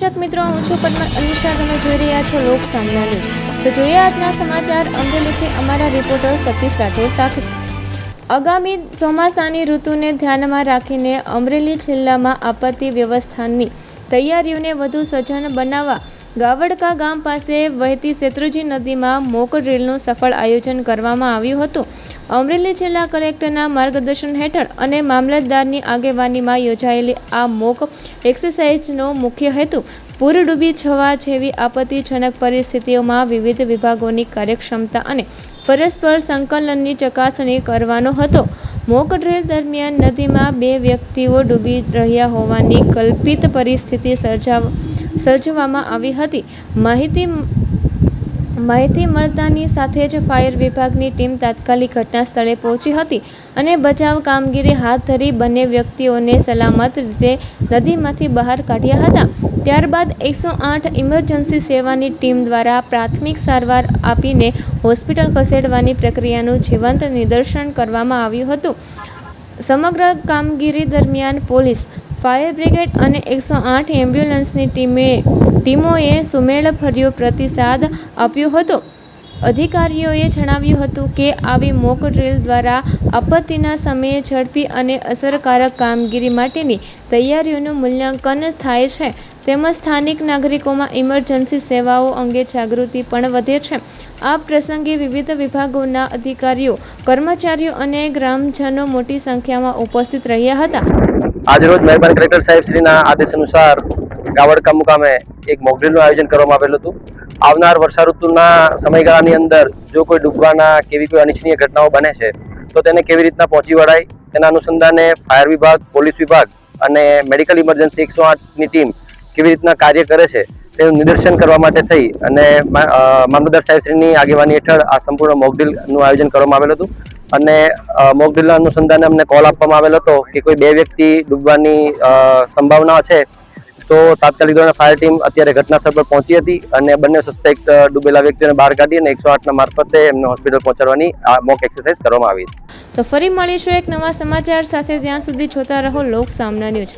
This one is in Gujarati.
દર્શક મિત્રો, હું છું પદ્મા અનિશા. તમે જોઈ રહ્યા છો લોક સામના ન્યૂઝ. તો જોઈએ આજના સમાચાર અમરેલીથી અમારા રિપોર્ટર સતીશ રાઠોડ સાથે. આગામી ચોમાસાની ઋતુને ધ્યાનમાં રાખીને અમરેલી જિલ્લામાં આપત્તિ વ્યવસ્થાની તૈયારીઓને વધુ સઘન બનાવવા ગાવડકા ગામ પાસે વહેતી શેત્રુંજી નદીમાં મોક ડ્રીલનું સફળ આયોજન કરવામાં આવ્યું હતું. અમરેલી જિલ્લા કલેક્ટરના માર્ગદર્શન હેઠળ અને મામલતદારની આગેવાનીમાં યોજાયેલી આ મોક એક્સરસાઇઝનો મુખ્ય હેતુ પૂર ડૂબી જવા જેવી આપત્તિજનક પરિસ્થિતિઓમાં વિવિધ વિભાગોની કાર્યક્ષમતા અને પરસ્પર સંકલનની ચકાસણી કરવાનો હતો. મોક ડ્રીલ દરમિયાન નદીમાં 2 વ્યક્તિઓ ડૂબી રહ્યા હોવાની કલ્પિત પરિસ્થિતિ સર્જવામાં આવી હતી. માહિતી મળતાની સાથે જ ફાયર વિભાગની ટીમ તાત્કાલિક ઘટના સ્થળે પહોંચી હતી અને બચાવ કામગીરી હાથ ધરી બંને વ્યક્તિઓને સલામત રીતે નદીમાંથી બહાર કાઢ્યા હતા. ત્યારબાદ 108 ઇમરજન્સી સેવાની ટીમ દ્વારા પ્રાથમિક સારવાર આપીને હોસ્પિટલ ખસેડવાની પ્રક્રિયાનું જીવંત નિદર્શન કરવામાં આવ્યું હતું. સમગ્ર કામગીરી દરમિયાન પોલીસ, ફાયર બ્રિગેડ અને 108 એમ્બ્યુલન્સની ટીમોએ સુમેળભર્યો પ્રતિસાદ આપ્યો હતો. અધિકારીઓએ જણાવ્યું હતું કે આવી મોક ડ્રીલ દ્વારા આપત્તિના સમયે ઝડપી અને અસરકારક કામગીરી માટેની તૈયારીઓનું મૂલ્યાંકન થાય છે, તેમજ સ્થાનિક નાગરિકોમાં ઇમરજન્સી સેવાઓ અંગે જાગૃતિ પણ વધે છે. આ પ્રસંગે વિવિધ વિભાગોના અધિકારીઓ, કર્મચારીઓ અને ગ્રામજનો મોટી સંખ્યામાં ઉપસ્થિત રહ્યા હતા. આજરોજ મહેરબાન કલેક્ટર સાહેબ શ્રીના આદેશ અનુસાર ગાવડકા મુકામે એક મોક ડ્રીલનું આયોજન કરવામાં આવેલું હતું. આવનાર વર્ષા ઋતુના સમયગાળાની અંદર જો કોઈ ડૂબવાના કેવી કોઈ અનિચ્છનીય ઘટનાઓ બને છે તો તેને કેવી રીતના પહોંચી વળાય તેના અનુસંધાને ફાયર વિભાગ, પોલીસ વિભાગ અને મેડિકલ ઇમરજન્સી 108ની ટીમ કેવી રીતના કાર્ય કરે છે તેનું નિદર્શન કરવા માટે થઈ અને મામલતદાર સાહેબ શ્રીની આગેવાની હેઠળ આ સંપૂર્ણ મોક ડ્રીલનું આયોજન કરવામાં આવેલું હતું. અને મોક ડ્રીલના અનુસંધાને અમને કોલ આપવામાં આવેલો હતો કે કોઈ 2 વ્યક્તિ ડૂબવાની સંભાવના છે, તો તાત્કાલિક ધોરણે ફાયર ટીમ અત્યારે ઘટના સ્થળ પર પહોંચી હતી અને બંને સસ્પેક્ટ ડૂબેલા વ્યક્તિઓને બહાર કાઢી અને 108ના મારફતે એમને હોસ્પિટલ પહોંચાડવાની આ મોક એક્સરસાઇઝ કરવામાં આવી. તો ફરી મળીશું એક નવા સમાચાર સાથે. ત્યાં સુધી જોતા રહો લોક સામના ન્યૂઝ.